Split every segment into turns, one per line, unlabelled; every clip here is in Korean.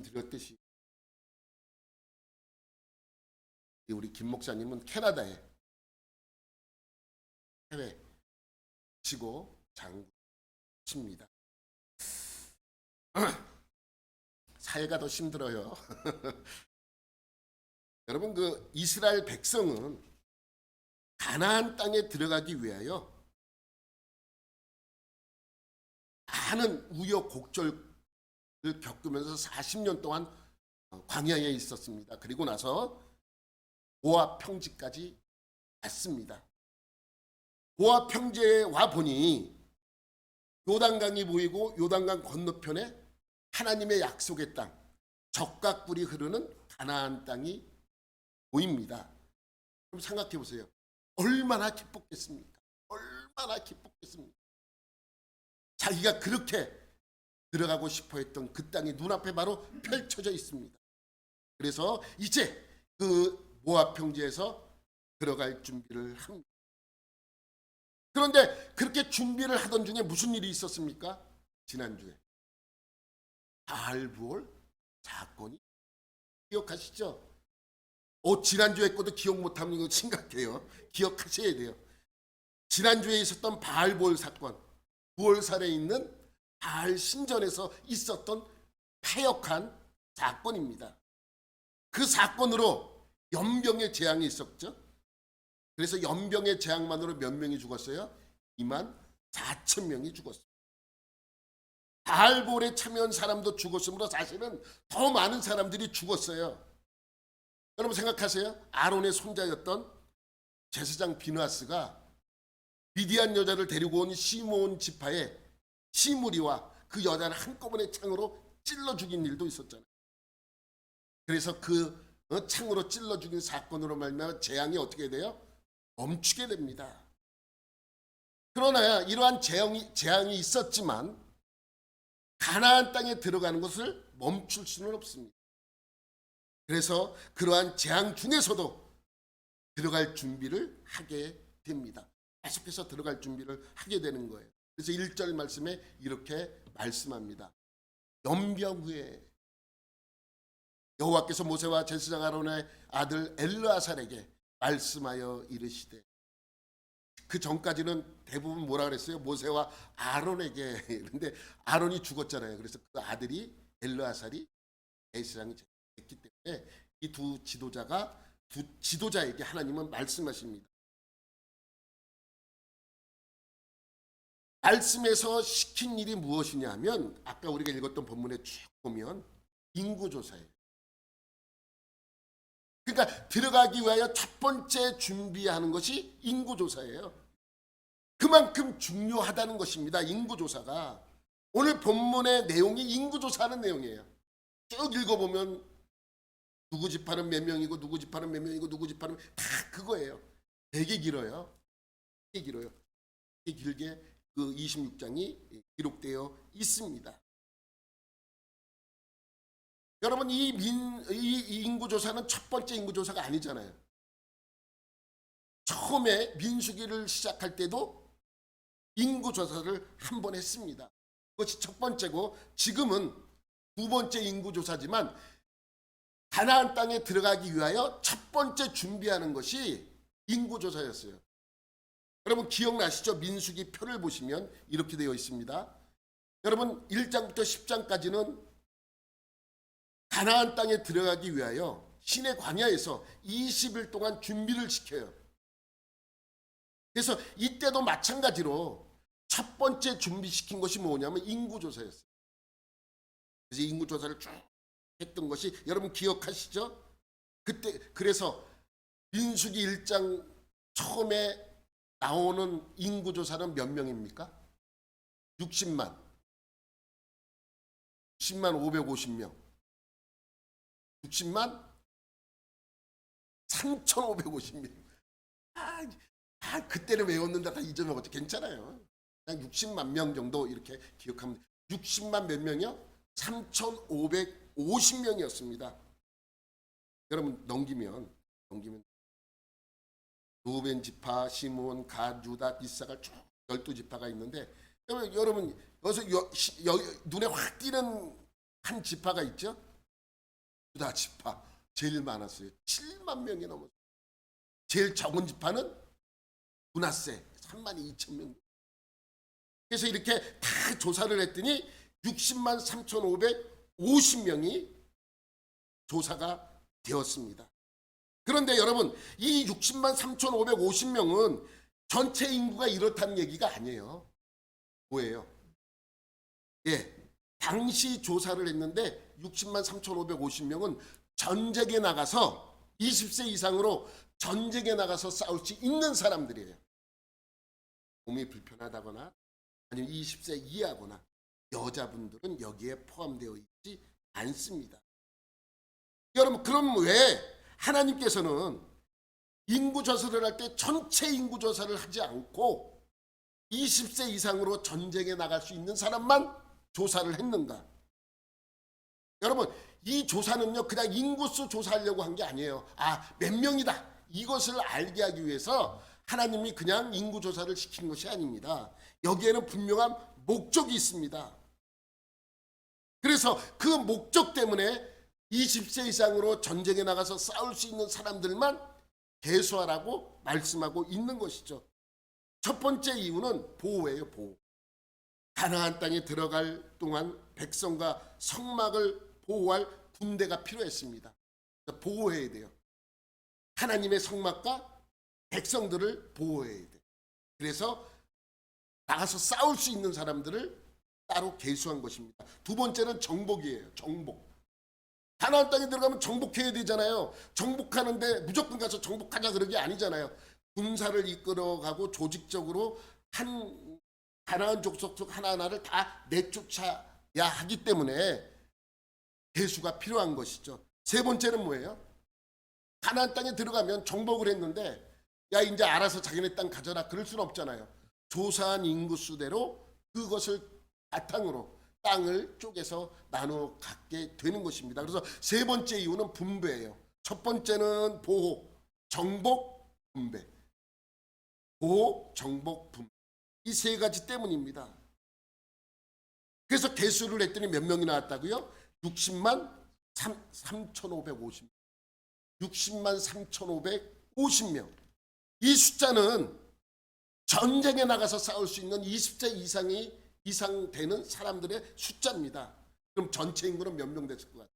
말씀드렸듯이 우리 김 목사님은 캐나다에 해외 치고 장구칩니다. 사회가 더 힘들어요. 여러분, 그 이스라엘 백성은 가나안 땅에 들어가기 위하여 많은 우여곡절을 겪으면서 40년 동안 광야에 있었습니다. 그리고 나서 모압 평지까지 왔습니다. 모압 평지에 와 보니 요단강이 보이고 요단강 건너편에 하나님의 약속의 땅, 적과 꿀이 흐르는 가나안 땅이 보입니다. 그럼 생각해 보세요. 얼마나 기뻤겠습니까? 얼마나 기뻤겠습니까? 자기가 그렇게 들어가고 싶어 했던 그 땅이 눈앞에 바로 펼쳐져 있습니다. 그래서 이제 그 모압 평지에서 들어갈 준비를 합니다. 그런데 그렇게 준비를 하던 중에 무슨 일이 있었습니까? 지난주에 바알부올 사건이, 기억하시죠? 지난주에 것도 기억 못하면 이거 심각해요. 기억하셔야 돼요. 지난주에 있었던 바알부올 사건, 부올살에 있는 바알 신전에서 있었던 패역한 사건입니다. 그 사건으로 연병의 재앙이 있었죠. 그래서 연병의 재앙만으로 몇 명이 죽었어요? 24,000명이 죽었어요. 바알볼에 참여한 사람도 죽었으므로 사실은 더 많은 사람들이 죽었어요. 여러분 생각하세요? 아론의 손자였던 제사장 비누아스가 미디안 여자를 데리고 온 시므온 지파의 시므리와 그 여자를 한꺼번에 창으로 찔러 죽인 일도 있었잖아요. 그래서 그 창으로 찔러 죽인 사건으로 말미암아 재앙이 어떻게 돼요? 멈추게 됩니다. 그러나 이러한 재앙이 있었지만 가나안 땅에 들어가는 것을 멈출 수는 없습니다. 그래서 그러한 재앙 중에서도 들어갈 준비를 하게 됩니다. 계속해서 들어갈 준비를 하게 되는 거예요. 그래서 1절 말씀에 이렇게 말씀합니다. 연병 후에 여호와께서 모세와 제사장 아론의 아들 엘르아살에게 말씀하여 이르시되, 그 전까지는 대부분 뭐라 그랬어요? 모세와 아론에게. 그런데 아론이 죽었잖아요. 그래서 그 아들이 엘르아살이 제사장이 됐기 때문에 이 두 지도자에게 하나님은 말씀하십니다. 말씀에서 시킨 일이 무엇이냐 하면 아까 우리가 읽었던 본문에 쭉 보면 인구조사예요. 그러니까 들어가기 위하여 첫 번째 준비하는 것이 인구조사예요. 그만큼 중요하다는 것입니다. 인구조사가. 오늘 본문의 내용이 인구조사하는 내용이에요. 쭉 읽어보면 누구 지파는 몇 명이고 누구 지파는 몇 명이고 누구 지파는 다 그거예요. 되게 길어요. 되게 길어요. 되게 길게 그 26장이 기록되어 있습니다. 여러분 이 인구조사는 첫 번째 인구조사가 아니잖아요. 처음에 민수기를 시작할 때도 인구조사를 한 번 했습니다. 그것이 첫 번째고 지금은 두 번째 인구조사지만 가나안 땅에 들어가기 위하여 첫 번째 준비하는 것이 인구조사였어요. 여러분 기억나시죠? 민수기 표를 보시면 이렇게 되어 있습니다. 여러분 1장부터 10장까지는 가나안 땅에 들어가기 위하여 시내 광야에서 20일 동안 준비를 시켜요. 그래서 이때도 마찬가지로 첫 번째 준비시킨 것이 뭐냐면 인구조사였어요. 그래서 인구조사를 쭉 했던 것이 여러분 기억하시죠? 그때 그래서 민수기 1장 처음에 나오는 인구조사는 몇 명입니까? 60만 550명 60만 3,550명. 그때는 외웠는데 다 잊어먹었죠. 괜찮아요. 그냥 60만 명 정도 이렇게 기억하면 60만 몇 명이요? 3,550명이었습니다. 여러분 넘기면 루벤 지파, 시므온, 갓, 유다, 이사갈 쭉 12지파가 있는데 여러분 여기서 눈에 확 띄는 한 지파가 있죠? 유다 지파 제일 많았어요. 7만 명이 넘었어요. 제일 적은 지파는 므낫세 3만 2천 명. 그래서 이렇게 다 조사를 했더니 60만 3,550명이 조사가 되었습니다. 그런데 여러분, 이 60만 3,550명은 전체 인구가 이렇다는 얘기가 아니에요. 뭐예요? 예, 당시 조사를 했는데 60만 3,550명은 전쟁에 나가서 20세 이상으로 전쟁에 나가서 싸울 수 있는 사람들이에요. 몸이 불편하다거나 아니면 20세 이하거나 여자분들은 여기에 포함되어 있지 않습니다. 여러분, 그럼 왜 하나님께서는 인구 조사를 할 때 전체 인구 조사를 하지 않고 20세 이상으로 전쟁에 나갈 수 있는 사람만 조사를 했는가? 여러분, 이 조사는요 그냥 인구수 조사하려고 한 게 아니에요. 몇 명이다 이것을 알게 하기 위해서 하나님이 그냥 인구 조사를 시킨 것이 아닙니다. 여기에는 분명한 목적이 있습니다. 그래서 그 목적 때문에 20세 이상으로 전쟁에 나가서 싸울 수 있는 사람들만 계수하라고 말씀하고 있는 것이죠. 첫 번째 이유는 보호예요. 보호. 가나안 땅에 들어갈 동안 백성과 성막을 보호할 군대가 필요했습니다. 보호해야 돼요. 하나님의 성막과 백성들을 보호해야 돼요. 그래서 나가서 싸울 수 있는 사람들을 따로 계수한 것입니다. 두 번째는 정복이에요. 정복. 가나안 땅에 들어가면 정복해야 되잖아요. 정복하는데 무조건 가서 정복하자 그런 게 아니잖아요. 군사를 이끌어가고 조직적으로 가나안 족속 중 하나하나를 다 내쫓아야 하기 때문에 계수가 필요한 것이죠. 세 번째는 뭐예요? 가나안 땅에 들어가면 정복을 했는데 야 이제 알아서 자기네 땅 가져라 그럴 수는 없잖아요. 조사한 인구수대로 그것을 바탕으로 땅을 쪼개서 나눠 갖게 되는 것입니다. 그래서 세 번째 이유는 분배예요. 첫 번째는 보호, 정복, 분배. 보호, 정복, 분배. 이 세 가지 때문입니다. 그래서 개수를 했더니 몇 명이 나왔다고요? 60만 3,550명. 60만 3,550명. 이 숫자는 전쟁에 나가서 싸울 수 있는 20세 이상 되는 사람들의 숫자입니다. 그럼 전체 인구는 몇 명 됐을 것 같아요?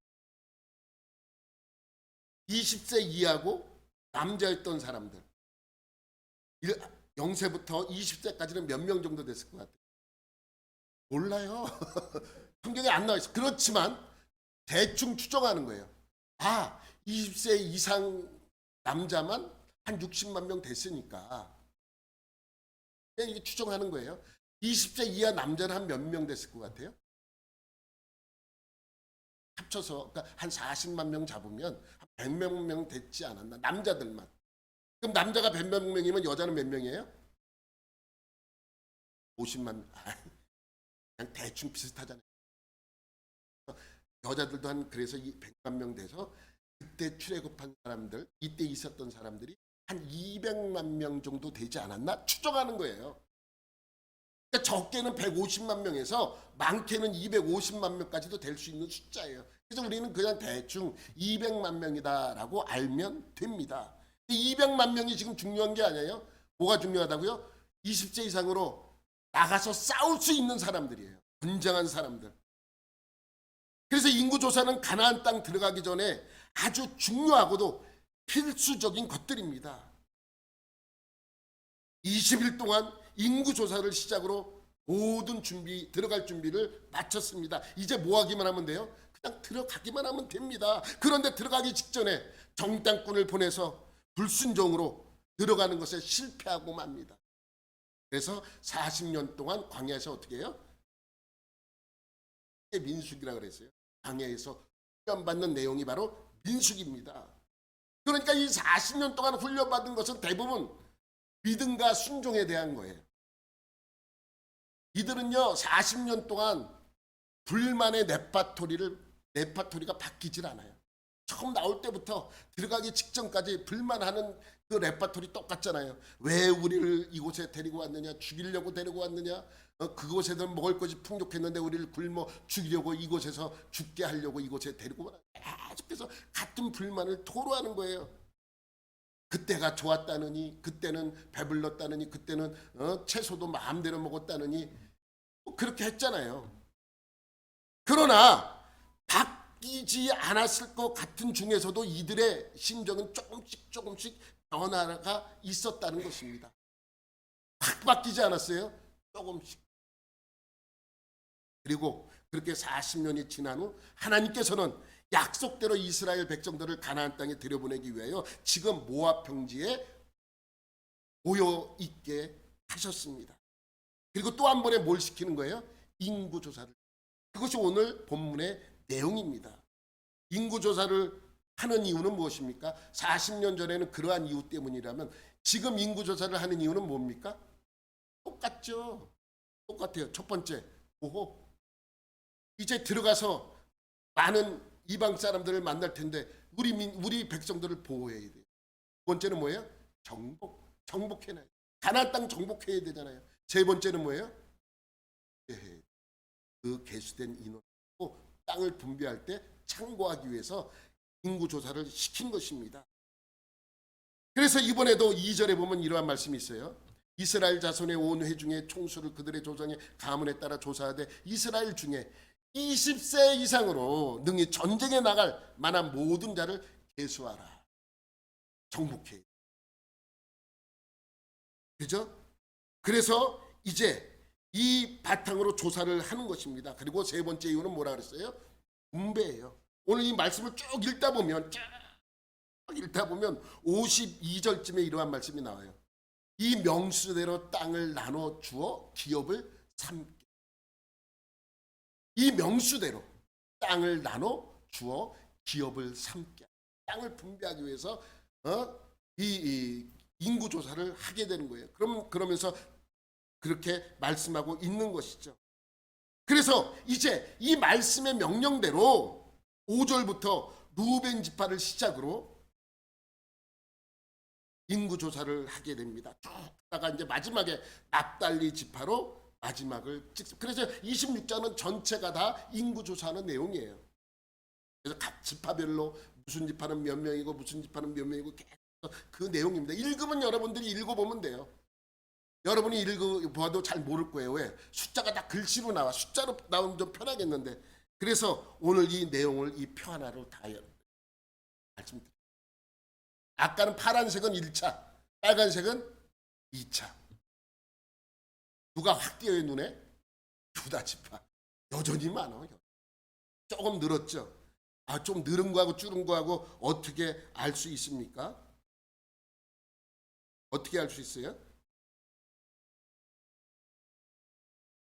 20세 이하고 남자였던 사람들 0세부터 20세까지는 몇 명 정도 됐을 것 같아요? 몰라요. 성경에 안 나와 있어. 그렇지만 대충 추정하는 거예요. 20세 이상 남자만 한 60만 명 됐으니까 그냥 이게 추정하는 거예요. 20세 이하 남자는 한 몇 명 됐을 것 같아요? 합쳐서 그러니까 한 40만 명 잡으면 한 100몇 명 됐지 않았나? 남자들만. 그럼 남자가 100몇 명이면 여자는 몇 명이에요? 50만 명. 그냥 대충 비슷하잖아요. 여자들도 한 그래서 100만 명 돼서 그때 출애굽한 사람들, 이때 있었던 사람들이 한 200만 명 정도 되지 않았나? 추정하는 거예요. 그러니까 적게는 150만 명에서 많게는 250만 명까지도 될 수 있는 숫자예요. 그래서 우리는 그냥 대충 200만 명이다라고 알면 됩니다. 200만 명이 지금 중요한 게 아니에요. 뭐가 중요하다고요? 20세 이상으로 나가서 싸울 수 있는 사람들이에요. 건장한 사람들. 그래서 인구조사는 가나안 땅 들어가기 전에 아주 중요하고도 필수적인 것들입니다. 20일 동안 인구조사를 시작으로 모든 들어갈 준비를 마쳤습니다. 이제 뭐 하기만 하면 돼요? 그냥 들어가기만 하면 됩니다. 그런데 들어가기 직전에 정탐꾼을 보내서 불순종으로 들어가는 것에 실패하고 맙니다. 그래서 40년 동안 광야에서 어떻게 해요? 민수기라고 그랬어요. 광야에서 훈련받는 내용이 바로 민수기입니다. 그러니까 이 40년 동안 훈련받은 것은 대부분 믿음과 순종에 대한 거예요. 이들은요 40년 동안 불만의 네파토리가 바뀌질 않아요. 처음 나올 때부터 들어가기 직전까지 불만하는 그 레퍼토리 똑같잖아요. 왜 우리를 이곳에 데리고 왔느냐? 죽이려고 데리고 왔느냐? 그곳에는 먹을 것이 풍족했는데 우리를 굶어 죽이려고 이곳에서 죽게 하려고 이곳에 데리고 왔느냐? 계속해서 같은 불만을 토로하는 거예요. 그때가 좋았다느니, 그때는 배불렀다느니, 그때는 채소도 마음대로 먹었다느니 뭐 그렇게 했잖아요. 그러나 바뀌지 않았을 것 같은 중에서도 이들의 심정은 조금씩 변화가 있었다는 것입니다. 확 바뀌지 않았어요. 조금씩. 그리고 그렇게 40년이 지난 후 하나님께서는 약속대로 이스라엘 백성들을 가나안 땅에 들여보내기 위하여 지금 모압 평지에 모여 있게 하셨습니다. 그리고 또 한 번에 뭘 시키는 거예요? 인구조사를. 그것이 오늘 본문의 내용입니다. 인구조사를 하는 이유는 무엇입니까? 40년 전에는 그러한 이유 때문이라면 지금 인구조사를 하는 이유는 뭡니까? 똑같죠. 똑같아요. 첫 번째, 보호. 이제 들어가서 많은 이방 사람들을 만날 텐데 우리 백성들을 보호해야 돼요. 두 번째는 뭐예요? 정복해놔요. 가나안 땅 정복해야 되잖아요. 세 번째는 뭐예요? 그 계수된 인원으로 땅을 분배할 때 참고하기 위해서 인구조사를 시킨 것입니다. 그래서 이번에도 2절에 보면 이러한 말씀이 있어요. 이스라엘 자손의 온 회중의 총수를 그들의 조상의 가문에 따라 조사하되 이스라엘 중에 20세 이상으로 능히 전쟁에 나갈 만한 모든 자를 계수하라. 정복해. 그죠? 그래서 이제 이 바탕으로 조사를 하는 것입니다. 그리고 세 번째 이유는 뭐라 그랬어요? 분배예요. 오늘 이 말씀을 쭉 읽다 보면 52절쯤에 이러한 말씀이 나와요. 이 명수대로 땅을 나눠 주어 기업을 삼게. 이 명수대로 땅을 나눠 주어 기업을 삼게. 땅을 분배하기 위해서 이 인구 조사를 하게 되는 거예요. 그러면서 그렇게 말씀하고 있는 것이죠. 그래서 이제 이 말씀의 명령대로 5절부터 루벤 지파를 시작으로 인구 조사를 하게 됩니다. 쭉 하다가 이제 마지막에 납달리 지파로 마지막을 찍습니다. 그래서 26장은 전체가 다 인구 조사하는 내용이에요. 그래서 각 지파별로 무슨 지파는 몇 명이고 무슨 지파는 몇 명이고 그 내용입니다. 읽으면 여러분들이 읽어보면 돼요. 여러분이 읽어봐도 잘 모를 거예요. 왜? 숫자가 다 글씨로 나와. 숫자로 나오면 좀 편하겠는데. 그래서 오늘 이 내용을 이 표 하나로 다 말씀드립니다. 아까는 파란색은 1차, 빨간색은 2차. 누가 확 띄어요 눈에? 유다 지파. 여전히 많아. 조금 늘었죠. 좀 늘은 거하고 줄은 거하고 어떻게 알 수 있습니까? 어떻게 알 수 있어요?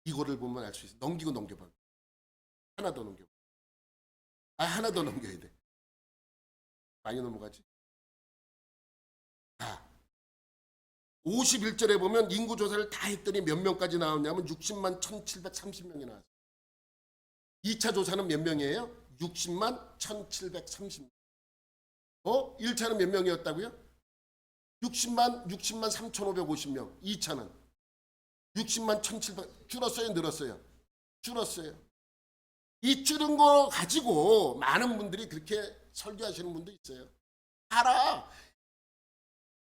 이거를 보면 알 수 있어요. 넘겨봐. 하나 더 넘겨봐. 하나 더 넘겨야 돼. 많이 넘어가지? 51절에 보면 인구조사를 다 했더니 몇 명까지 나왔냐면 60만 1730명이 나왔어요. 2차 조사는 몇 명이에요? 60만 1730명. 1차는 몇 명이었다고요? 60만 3550명. 2차는 60만 1700 줄었어요, 늘었어요? 줄었어요. 이 줄은 거 가지고 많은 분들이 그렇게 설교하시는 분도 있어요. 알아.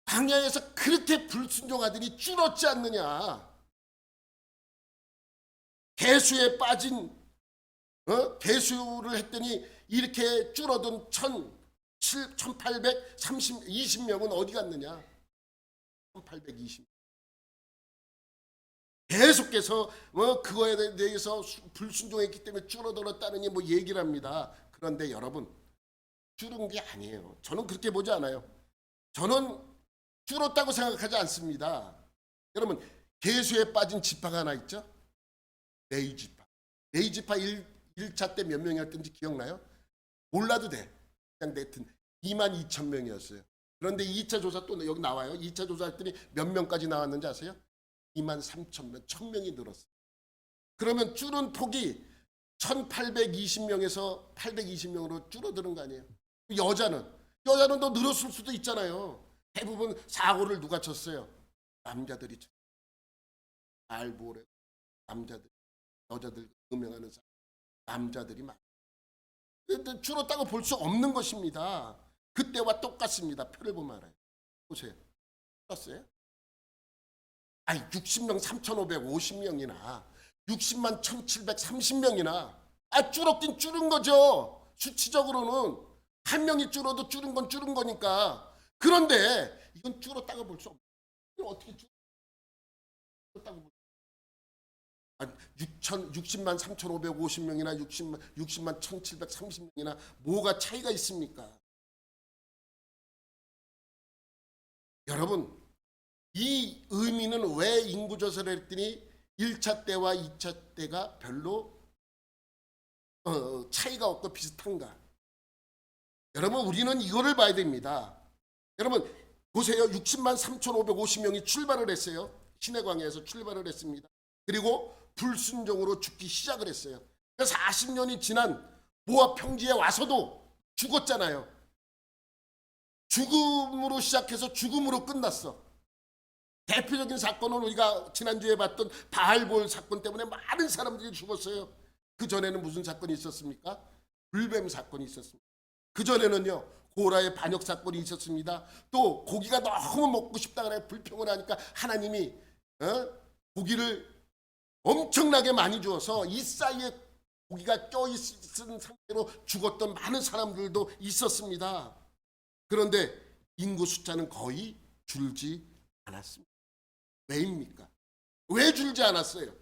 광야에서 그렇게 불순종하더니 줄었지 않느냐. 개수에 빠진 개수를 했더니 이렇게 줄어든 1820명은 어디 갔느냐. 1820명. 계속해서 그거에 대해서 불순종했기 때문에 줄어들었다느니 뭐 얘기를 합니다. 그런데 여러분, 줄은 게 아니에요. 저는 그렇게 보지 않아요. 저는 줄었다고 생각하지 않습니다. 여러분, 계수에 빠진 지파가 하나 있죠? 레위 지파. 레위 지파 1차 때 몇 명이었던지 기억나요? 몰라도 돼. 그냥 내튼 22,000명이었어요. 그런데 2차 조사 또 여기 나와요. 2차 조사했더니 몇 명까지 나왔는지 아세요? 23,000명, 1,000명이 늘었어요. 그러면 줄은 폭이 1820명에서 820명으로 줄어드는 거 아니에요? 여자는 더 늘었을 수도 있잖아요. 대부분 사고를 누가 쳤어요? 남자들이 쳤어요. 알보레 남자들, 여자들 음행하는 사람 남자들이 많아요. 근데 줄었다고 볼 수 없는 것입니다. 그때와 똑같습니다. 표를 보면 알아요. 보세요. 줄었어요? 아니 60명 3,550명이나 60만 1,730명이나 줄었긴 줄은 거죠. 수치적으로는 한 명이 줄어도 줄은 건 줄은 거니까. 그런데 이건 줄었다고 볼 수 없어요. 어떻게 줄었다고 볼 60만 3,550명이나 60만 1,730명이나 뭐가 차이가 있습니까? 여러분, 이 의미는 왜 인구조사를 했더니 1차 때와 2차 때가 별로 차이가 없고 비슷한가? 여러분, 우리는 이거를 봐야 됩니다. 여러분, 보세요. 60만 3,550명이 출발을 했어요. 시내광야에서 출발을 했습니다. 그리고 불순종으로 죽기 시작을 했어요. 그래서 40년이 지난 모압 평지에 와서도 죽었잖아요. 죽음으로 시작해서 죽음으로 끝났어. 대표적인 사건은 우리가 지난주에 봤던 바알볼 사건 때문에 많은 사람들이 죽었어요. 그 전에는 무슨 사건이 있었습니까? 불뱀 사건이 있었습니다. 그 전에는요, 고라의 반역 사건이 있었습니다. 또 고기가 너무 먹고 싶다 그래 불평을 하니까 하나님이 고기를 엄청나게 많이 주어서 이 사이에 고기가 껴있은 상태로 죽었던 많은 사람들도 있었습니다. 그런데 인구 숫자는 거의 줄지 않았습니다. 왜입니까? 왜 줄지 않았어요?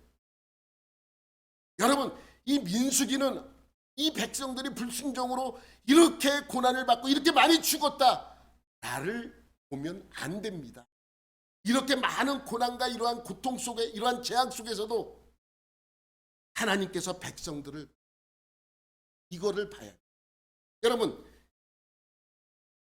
여러분, 이 민수기는 이 백성들이 불순종으로 이렇게 고난을 받고 이렇게 많이 죽었다, 나를 보면 안 됩니다. 이렇게 많은 고난과 이러한 고통 속에, 이러한 재앙 속에서도 하나님께서 백성들을 이거를 봐야 해요. 여러분,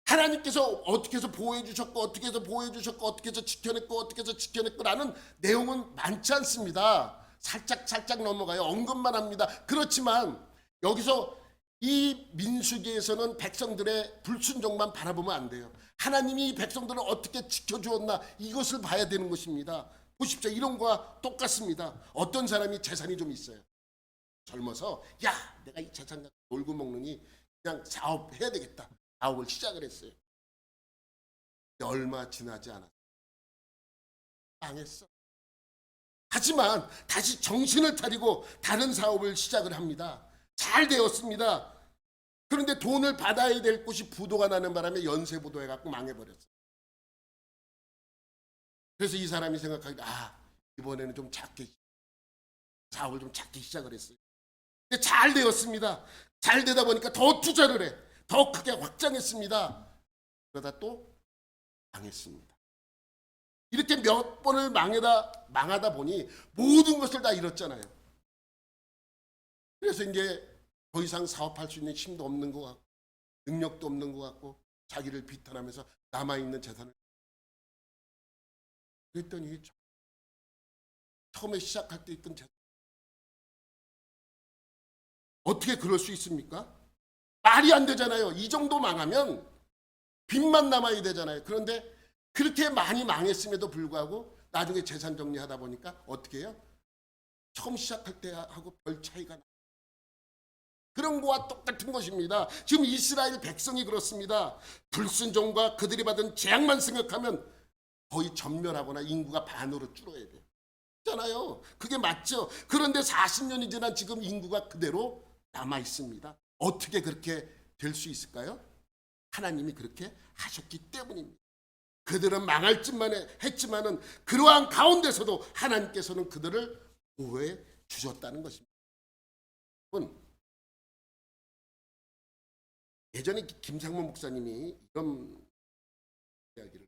하나님께서 어떻게 해서 보호해 주셨고 어떻게 해서 보호해 주셨고 어떻게 해서 지켜냈고 어떻게 해서 지켜냈고라는 내용은 많지 않습니다. 살짝 넘어가요. 언급만 합니다. 그렇지만 여기서 이 민수기에서는 백성들의 불순종만 바라보면 안 돼요. 하나님이 이 백성들을 어떻게 지켜주었나 이것을 봐야 되는 것입니다. 보십시오. 이런 거와 똑같습니다. 어떤 사람이 재산이 좀 있어요. 젊어서 야, 내가 이 재산 갖고 놀고 먹느니 그냥 사업해야 되겠다. 사업을 시작을 했어요. 얼마 지나지 않았어. 망했어. 하지만 다시 정신을 차리고 다른 사업을 시작을 합니다. 잘 되었습니다. 그런데 돈을 받아야 될 곳이 부도가 나는 바람에 연쇄부도 해갖고 망해버렸어요. 그래서 이 사람이 생각하기를 이번에는 좀 작게 사업을 좀 작게 시작을 했어요. 근데 잘 되었습니다. 잘 되다 보니까 더 투자를 해. 더 크게 확장했습니다. 그러다 또 망했습니다. 이렇게 몇 번을 망하다 보니 모든 것을 다 잃었잖아요. 그래서 이제 더 이상 사업할 수 있는 힘도 없는 것 같고 능력도 없는 것 같고 자기를 비탄하면서 남아있는 재산을 그랬더니 처음에 시작할 때 있던 재산 어떻게 그럴 수 있습니까? 말이 안 되잖아요. 이 정도 망하면 빚만 남아야 되잖아요. 그런데 그렇게 많이 망했음에도 불구하고 나중에 재산 정리하다 보니까 어떻게 해요? 처음 시작할 때하고 별 차이가 나. 그런 거와 똑같은 것입니다. 지금 이스라엘 백성이 그렇습니다. 불순종과 그들이 받은 재앙만 생각하면 거의 전멸하거나 인구가 반으로 줄어야 돼요. 잖아요. 그게 맞죠. 그런데 40년이 지난 지금 인구가 그대로 남아 있습니다. 어떻게 그렇게 될 수 있을까요? 하나님이 그렇게 하셨기 때문입니다. 그들은 망할 짓만 했지만은 그러한 가운데서도 하나님께서는 그들을 보호해 주셨다는 것입니다. 예전에 김상문 목사님이 이런 이야기를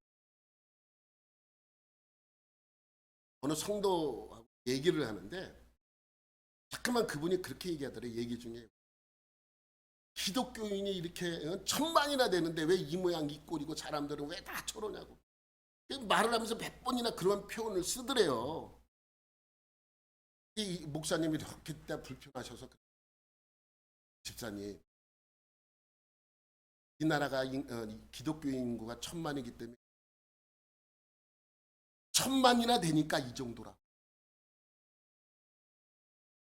어느 성도하고 얘기를 하는데 잠깐만 그분이 그렇게 얘기하더래요. 얘기 중에 기독교인이 이렇게 천만이나 되는데 왜 이 모양 이 꼴이고 사람들은 왜 다 저러냐고 말을 하면서 몇 번이나 그런 표현을 쓰더래요. 이 목사님이 이렇게 불편하셔서 집사님 이 나라가 기독교 인구가 1,000만이기 때문에 1,000만이나 되니까 이 정도라.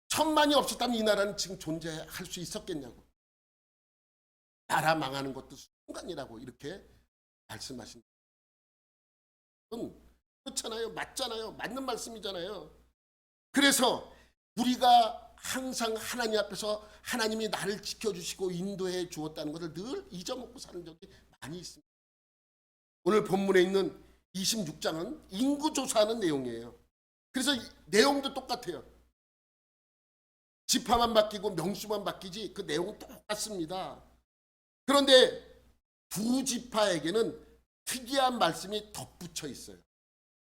1,000만이 없었다면 이 나라는 지금 존재할 수 있었겠냐고. 나라 망하는 것도 순간이라고 이렇게 말씀하신. 그렇잖아요. 맞잖아요. 맞는 말씀이잖아요. 그래서 우리가 항상 하나님 앞에서 하나님이 나를 지켜주시고 인도해 주었다는 것을 늘 잊어먹고 사는 적이 많이 있습니다. 오늘 본문에 있는 26장은 인구조사하는 내용이에요. 그래서 내용도 똑같아요. 지파만 바뀌고 명수만 바뀌지 그 내용은 똑같습니다. 그런데 두 지파에게는 특이한 말씀이 덧붙여 있어요.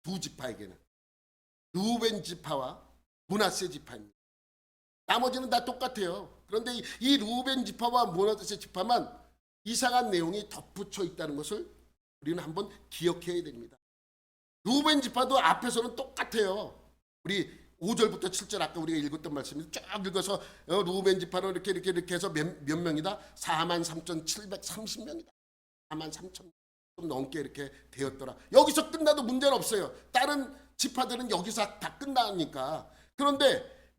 두 지파에게는 르우벤 지파와 므낫세 지파입니다. 나머지는 다 똑같아요. 그런데 이 르우벤 지파와 므낫세 지파만 이상한 내용이 덧붙여 있다는 것을 우리는 한번 기억해야 됩니다. 르우벤 지파도 앞에서는 똑같아요. 우리 5절부터 7절 아까 우리가 읽었던 말씀을 쭉 읽어서 르우벤 지파는 이렇게 해서 몇 명이다? 43,730명이다. 43,000명 좀 넘게 이렇게 되었더라. 여기서 끝나도 문제는 없어요. 다른 지파들은 여기서 다 끝나니까. 그런데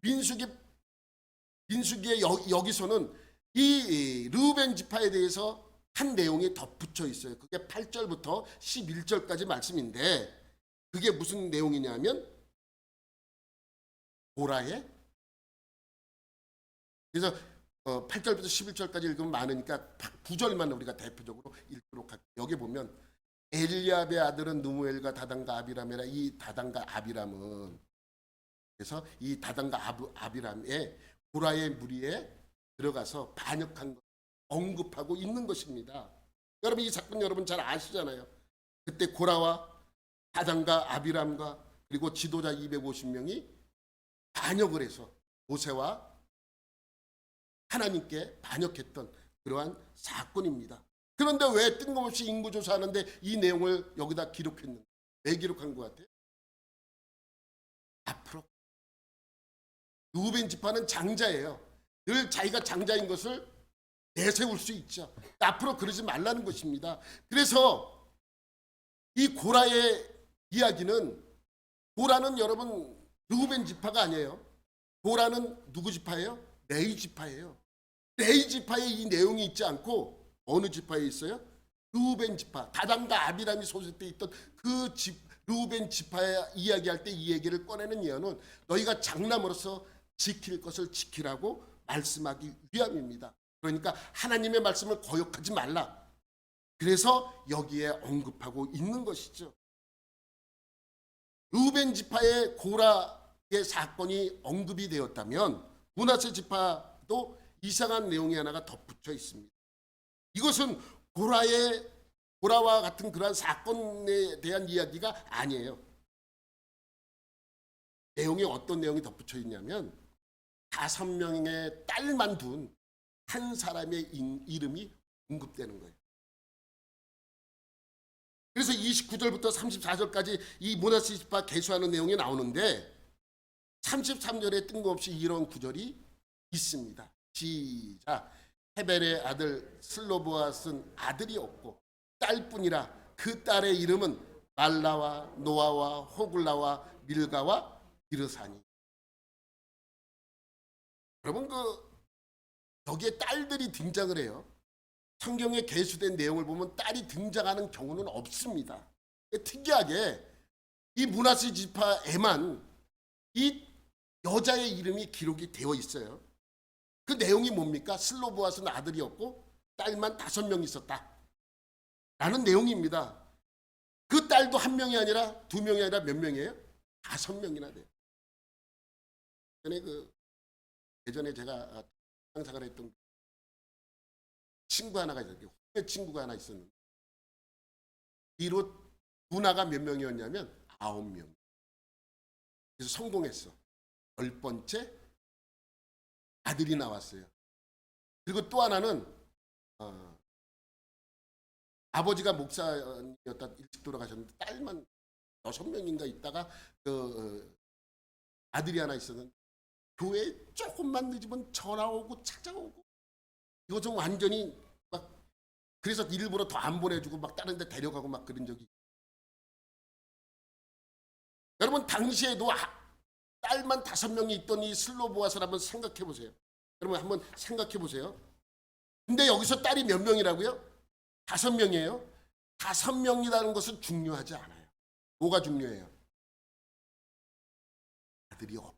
민수기에 여기서는 이 르우벤 지파에 대해서 한 내용이 덧붙여 있어요. 그게 8절부터 11절까지 말씀인데 그게 무슨 내용이냐면 고라의, 그래서 8절부터 11절까지 읽으면 많으니까 9절만 우리가 대표적으로 읽도록 할게요. 여기 보면 엘리압의 아들은 누무엘과 다단과 아비람이라. 이 다단과 아비람은, 그래서 이 다단과 아비람의 고라의 무리에 들어가서 반역한 것 언급하고 있는 것입니다. 여러분 이 사건 여러분 잘 아시잖아요. 그때 고라와 다단과 아비람과 그리고 지도자 250명이 반역을 해서 모세와 하나님께 반역했던 그러한 사건입니다. 그런데 왜 뜬금없이 인구조사하는데 이 내용을 여기다 기록했는가? 왜 기록한 것 같아요? 앞으로 르우벤 지파는 장자예요. 늘 자기가 장자인 것을 내세울 수 있죠. 앞으로 그러지 말라는 것입니다. 그래서 이 고라의 이야기는, 고라는 여러분 르우벤 지파가 아니에요. 고라는 누구 지파예요? 레위 지파예요. 레위 지파에 이 내용이 있지 않고 어느 지파에 있어요? 르우벤 지파. 다단과 아비람이 소속돼 있던 그 르우벤 지파에 이야기할 때 이 얘기를 꺼내는 이유는 너희가 장남으로서 지킬 것을 지키라고 말씀하기 위함입니다. 그러니까 하나님의 말씀을 거역하지 말라. 그래서 여기에 언급하고 있는 것이죠. 르우벤 지파의 고라의 사건이 언급이 되었다면 므낫세 지파도 이상한 내용이 하나가 덧붙여 있습니다. 이것은 고라와 같은 그러한 사건에 대한 이야기가 아니에요. 내용이 어떤 내용이 덧붙여 있냐면 5명의 딸만 둔 한 사람의 이름이 언급되는 거예요. 그래서 29절부터 34절까지 이 므낫세 지파 계수하는 내용이 나오는데 33절에 뜬금없이 이런 구절이 있습니다. 시작. 헤벨의 아들 슬로보아스는 아들이 없고 딸뿐이라. 그 딸의 이름은 말라와 노아와 호글라와 밀가와 비르사니. 여러분 여기에 딸들이 등장을 해요. 성경에 계수된 내용을 보면 딸이 등장하는 경우는 없습니다. 특이하게 이 므낫세 지파에만 이 여자의 이름이 기록이 되어 있어요. 그 내용이 뭡니까? 슬로보아스는 아들이 없고 딸만 5명 있었다 라는 내용입니다. 그 딸도 1명이 아니라 2명이 아니라 몇 명이에요? 5명이나 돼요. 예전에 제가 상상을 했던 친구 하나가 있었는데, 후배 친구가 하나 있었는데, 뒤로 누나가 몇 명이었냐면 9명. 그래서 성공했어. 10번째 아들이 나왔어요. 그리고 또 하나는 아버지가 목사였다 일찍 돌아가셨는데 딸만 6명인가 있다가 아들이 하나 있었는데 교회에 조금만 늦으면 전화 오고 찾아오고 이거 좀 완전히 막 그래서 일부러 더 안 보내주고 막 다른 데 데려가고 막 그런 적이. 여러분 당시에도 딸만 5명이 있던 이 슬로보아스를 한번 생각해 보세요. 여러분 한번 생각해 보세요. 근데 여기서 딸이 몇 명이라고요? 5명이에요. 5명이라는 것은 중요하지 않아요. 뭐가 중요해요? 아들이 없.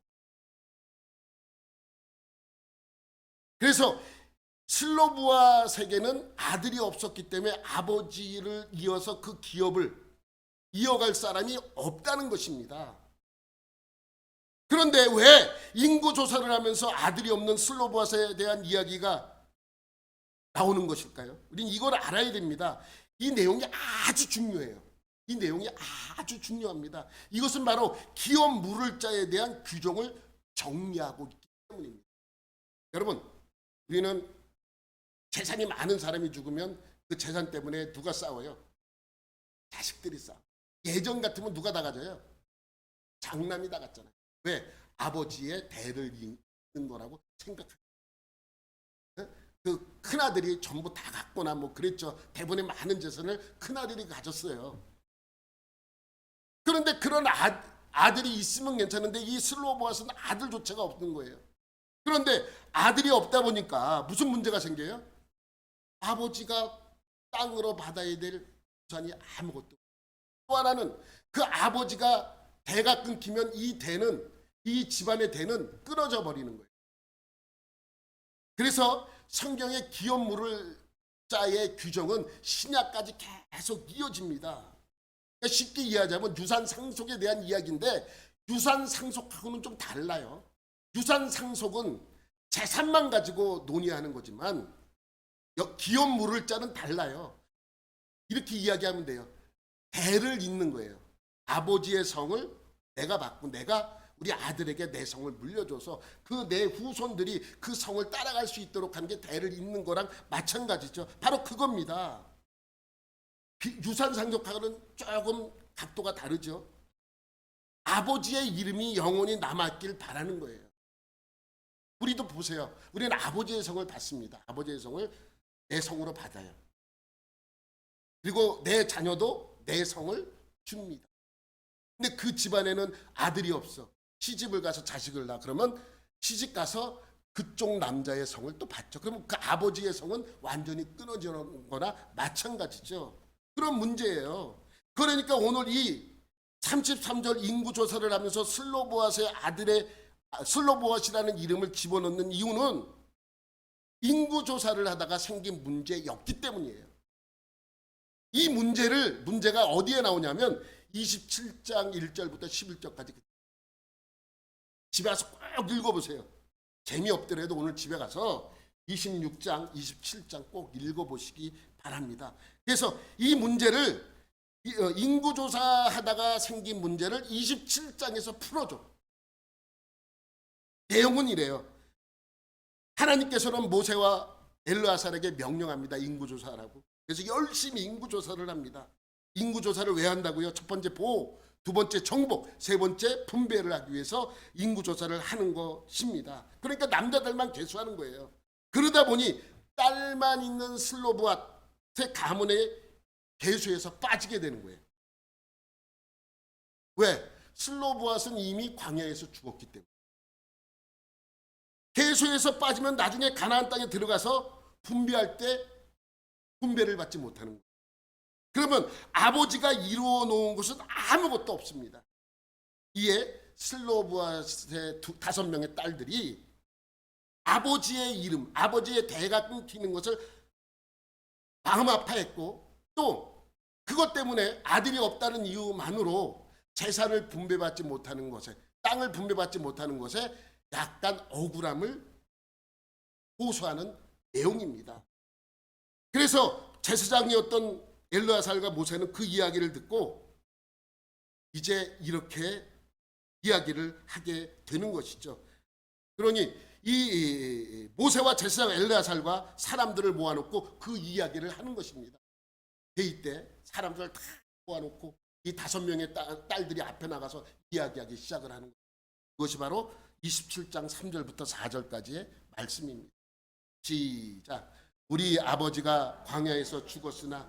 그래서 슬로보아스에게는 아들이 없었기 때문에 아버지를 이어서 그 기업을 이어갈 사람이 없다는 것입니다. 그런데 왜 인구 조사를 하면서 아들이 없는 슬로보아스에 대한 이야기가 나오는 것일까요? 우린 이걸 알아야 됩니다. 이 내용이 아주 중요해요. 이 내용이 아주 중요합니다. 이것은 바로 기업 물을 자에 대한 규정을 정리하고 있기 때문입니다. 여러분, 우리는 재산이 많은 사람이 죽으면 그 재산 때문에 누가 싸워요? 자식들이 싸워. 예전 같으면 누가 다 가져요? 장남이 다 갔잖아요. 왜? 아버지의 대를 잇는 거라고 생각해요. 그 큰아들이 전부 다 갖거나 뭐 그랬죠. 대부분의 많은 재산을 큰아들이 가졌어요. 그런데 그런 아들이 있으면 괜찮은데 이 슬로보아스는 아들조차가 없는 거예요. 그런데 아들이 없다 보니까 무슨 문제가 생겨요? 아버지가 땅으로 받아야 될 유산이 아무것도 없어요. 또 하나는 그 아버지가 대가 끊기면 이 집안의 대는 끊어져 버리는 거예요. 그래서 성경의 기업 물을 자의 규정은 신약까지 계속 이어집니다. 그러니까 쉽게 이해하자면 유산 상속에 대한 이야기인데 유산 상속하고는 좀 달라요. 유산 상속은 재산만 가지고 논의하는 거지만 기업 물을 자는 달라요. 이렇게 이야기하면 돼요. 대를 잇는 거예요. 아버지의 성을 내가 받고 내가 우리 아들에게 내 성을 물려줘서 그 내 후손들이 그 성을 따라갈 수 있도록 한 게 대를 잇는 거랑 마찬가지죠. 바로 그겁니다. 유산 상속하고는 조금 각도가 다르죠. 아버지의 이름이 영원히 남았길 바라는 거예요. 우리도 보세요. 우리는 아버지의 성을 받습니다. 아버지의 성을 내 성으로 받아요. 그리고 내 자녀도 내 성을 줍니다. 근데 그 집안에는 아들이 없어. 시집을 가서 자식을 낳아. 그러면 시집 가서 그쪽 남자의 성을 또 받죠. 그러면 그 아버지의 성은 완전히 끊어지는 거나 마찬가지죠. 그런 문제예요. 그러니까 오늘 이 33절 인구조사를 하면서 슬로보아스라는 이름을 집어넣는 이유는 인구조사를 하다가 생긴 문제였기 때문이에요. 이 문제가 어디에 나오냐면 27장 1절부터 11절까지 집에 가서 꼭 읽어보세요. 재미없더라도 오늘 집에 가서 26장, 27장 꼭 읽어보시기 바랍니다. 그래서 이 문제를 인구조사하다가 생긴 문제를 27장에서 풀어줘. 내용은 이래요. 하나님께서는 모세와 엘르아살에게 명령합니다. 인구조사하라고. 그래서 열심히 인구조사를 합니다. 인구조사를 왜 한다고요? 첫 번째 보호, 두 번째 정복, 세 번째 분배를 하기 위해서 인구조사를 하는 것입니다. 그러니까 남자들만 계수하는 거예요. 그러다 보니 딸만 있는 슬로보아스의 가문의 계수에서 빠지게 되는 거예요. 왜? 슬로보아스는 이미 광야에서 죽었기 때문에. 계수에서 빠지면 나중에 가나안 땅에 들어가서 분배할 때 분배를 받지 못하는 거예요. 그러면 아버지가 이루어 놓은 것은 아무것도 없습니다. 이에 슬로보아스의 5명의 딸들이 아버지의 이름, 아버지의 대가 끊기는 것을 마음 아파했고 또 그것 때문에 아들이 없다는 이유만으로 재산을 분배받지 못하는 것에, 땅을 분배받지 못하는 것에 약간 억울함을 호소하는 내용입니다. 그래서 제사장이었던 엘르아살과 모세는 그 이야기를 듣고 이제 이렇게 이야기를 하게 되는 것이죠. 그러니 이 모세와 제사장 엘르아살과 사람들을 모아놓고 그 이야기를 하는 것입니다. 회의 때 사람들을 다 모아놓고 이 5명의 딸들이 앞에 나가서 이야기하기 시작을 하는 거예요. 그것이 바로 27장 3절부터 4절까지의 말씀입니다. 시작. 우리 아버지가 광야에서 죽었으나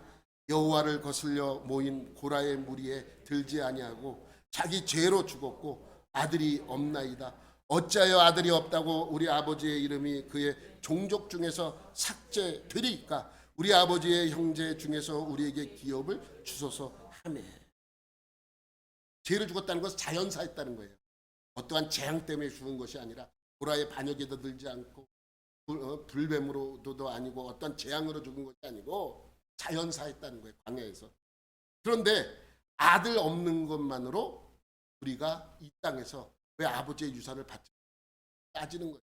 여호와를 거슬려 모인 고라의 무리에 들지 아니하고 자기 죄로 죽었고 아들이 없나이다. 어찌하여 아들이 없다고 우리 아버지의 이름이 그의 종족 중에서 삭제되리이까? 우리 아버지의 형제 중에서 우리에게 기업을 주소서 하매. 죄로 죽었다는 것은 자연사했다는 거예요. 어떠한 재앙 때문에 죽은 것이 아니라 고라의 반역에도 들지 않고 불뱀으로도 아니고 어떤 재앙으로 죽은 것이 아니고 자연사했다는 거예요. 광야에서. 그런데 아들 없는 것만으로 우리가 이 땅에서 왜 아버지의 유산을 받지 따지는 거예요.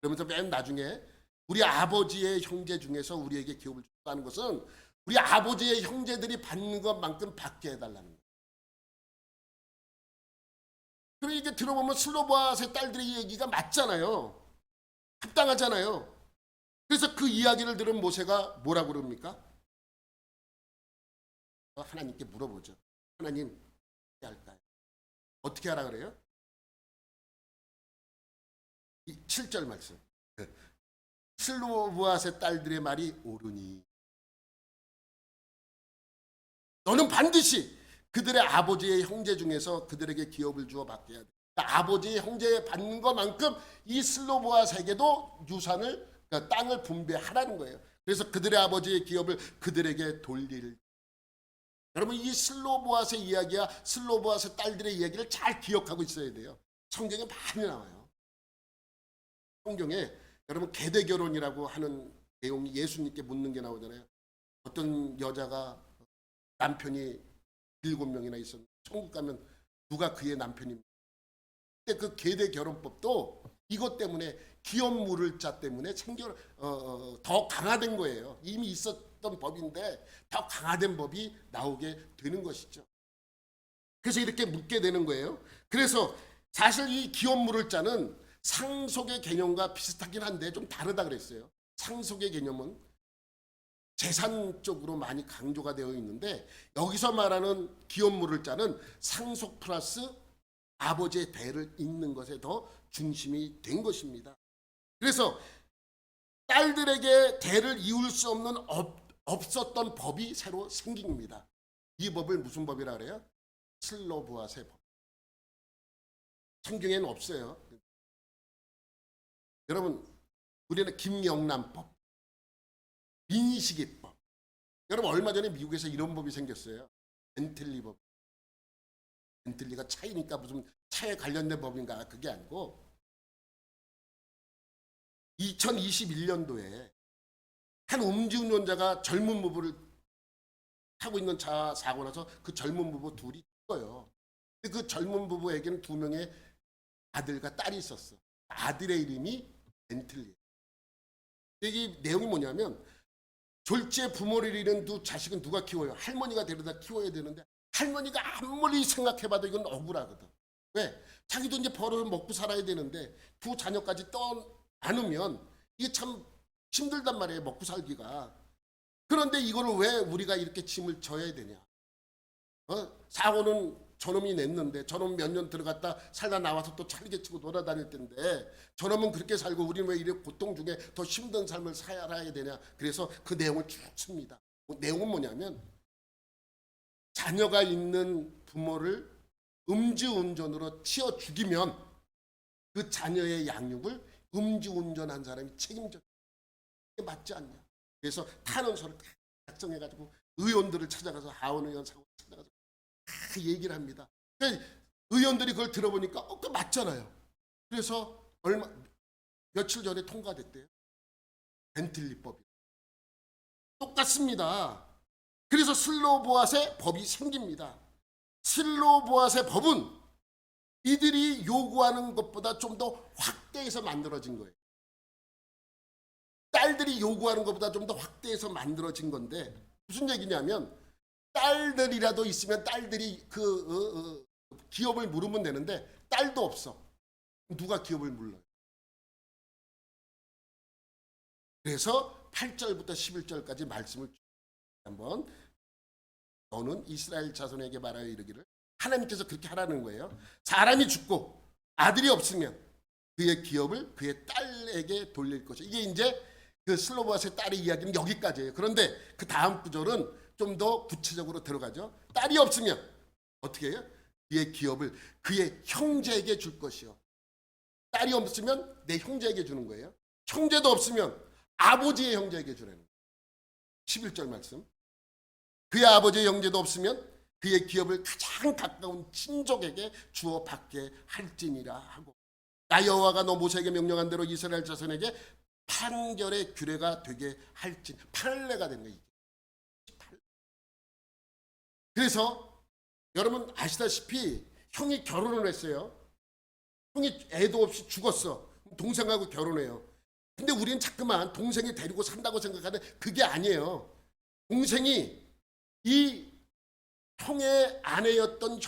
그러면서 맨 나중에 우리 아버지의 형제 중에서 우리에게 기업을 주는 것은 우리 아버지의 형제들이 받는 것만큼 받게 해달라는 거예요. 그리고 이게 들어보면 슬로보아스의 딸들의 얘기가 맞잖아요. 합당하잖아요. 그래서 그 이야기를 들은 모세가 뭐라고 그럽니까? 하나님께 물어보죠. 하나님, 어떻게 할까요? 어떻게 하라 그래요? 7절 말씀. 슬로보아스의 딸들의 말이 옳으니 너는 반드시 그들의 아버지의 형제 중에서 그들에게 기업을 주어 받게 해야 돼. 그러니까 아버지의 형제에 받는 것만큼 이 슬로보아스에게도 유산을, 그러니까 땅을 분배하라는 거예요. 그래서 그들의 아버지의 기업을 그들에게 돌릴. 여러분, 이 슬로보아스의 이야기와 슬로보아스 딸들의 이야기를 잘 기억하고 있어야 돼요. 성경에 많이 나와요. 성경에 여러분 계대 결혼이라고 하는 내용이 예수님께 묻는 게 나오잖아요. 어떤 여자가 남편이 7명이나 있었는데 천국 가면 누가 그의 남편입니까? 근데 그 계대 결혼법도 이것 때문에 기업 물을 자 때문에 더 강화된 거예요. 이미 있었던 법인데 더 강화된 법이 나오게 되는 것이죠. 그래서 이렇게 묻게 되는 거예요. 그래서 사실 이 기업 물을 자는 상속의 개념과 비슷하긴 한데 좀 다르다 그랬어요. 상속의 개념은 재산 쪽으로 많이 강조가 되어 있는데 여기서 말하는 기업 물을 자는 상속 플러스 아버지의 대를 잇는 것에 더 중심이 된 것입니다. 그래서 딸들에게 대를 이을 수 없는 없었던 법이 새로 생긴 겁니다. 이 법을 무슨 법이라 그래요? 슬로보아스의 법. 성경에는 없어요. 여러분, 우리는 김영란법, 민식이법. 여러분, 얼마 전에 미국에서 이런 법이 생겼어요. 벤틀리 법. 벤틀리가 차이니까 무슨 차에 관련된 법인가? 그게 아니고 2021년도에 한 음주운전자가 젊은 부부를 타고 있는 차 사고 나서 그 젊은 부부 둘이 죽어요. 그 젊은 부부에게는 2명의 아들과 딸이 있었어. 아들의 이름이 벤틀리. 이 내용이 뭐냐면 졸지에 부모를 잃은 두 자식은 누가 키워요? 할머니가 데려다 키워야 되는데 할머니가 아무리 생각해봐도 이건 억울하거든. 왜? 자기도 이제 벌어서 먹고 살아야 되는데 두 자녀까지 떠안으면 이게 참 힘들단 말이에요. 먹고 살기가. 그런데 이거를 왜 우리가 이렇게 짐을 져야 되냐? 사고는 저놈이 냈는데 저놈 몇 년 들어갔다 살다 나와서 또 찰게 치고 돌아다닐 텐데 저놈은 그렇게 살고 우리는 왜 이렇게 고통 중에 더 힘든 삶을 살아야 되냐. 그래서 그 내용을 쭉 씁니다. 내용은 뭐냐면 자녀가 있는 부모를 음주운전으로 치어 죽이면 그 자녀의 양육을 음주운전한 사람이 책임져. 이게 맞지 않냐. 그래서 탄원서를 다 작성해가지고 의원들을 찾아가서 하원 의원 사고 찾아가서 다 얘기를 합니다. 의원들이 그걸 들어보니까 그거 맞잖아요. 그래서 며칠 전에 통과됐대요. 벤틀리법이. 똑같습니다. 그래서 슬로보아스의 법이 생깁니다. 슬로보아스의 법은 이들이 요구하는 것보다 좀 더 확대해서 만들어진 거예요. 딸들이 요구하는 것보다 좀 더 확대해서 만들어진 건데 무슨 얘기냐면 딸들이라도 있으면 딸들이 기업을 물으면 되는데 딸도 없어. 누가 기업을 물러요? 그래서 8절부터 11절까지 말씀을 한번 너는 이스라엘 자손에게 말하여 이르기를 하나님께서 그렇게 하라는 거예요. 사람이 죽고 아들이 없으면 그의 기업을 그의 딸에게 돌릴 것이요. 이게 이제 그 슬로보아스의 딸의 이야기는 여기까지예요. 그런데 그 다음 구절은 좀 더 구체적으로 들어가죠. 딸이 없으면 어떻게 해요? 그의 기업을 그의 형제에게 줄 것이요. 딸이 없으면 내 형제에게 주는 거예요. 형제도 없으면 아버지의 형제에게 주라는 거예요. 11절 말씀. 그의 아버지의 형제도 없으면 그의 기업을 가장 가까운 친족에게 주어 받게 할지니라 하고, 나 여호와가 너 모세에게 명령한 대로 이스라엘 자손에게 판결의 규례가 되게 할지. 판례가 된 거예요. 그래서 여러분 아시다시피 형이 결혼을 했어요. 형이 애도 없이 죽었어. 동생하고 결혼해요. 근데 우리는 자꾸만 동생이 데리고 산다고 생각하는 그게 아니에요. 동생이 이 형의 아내였던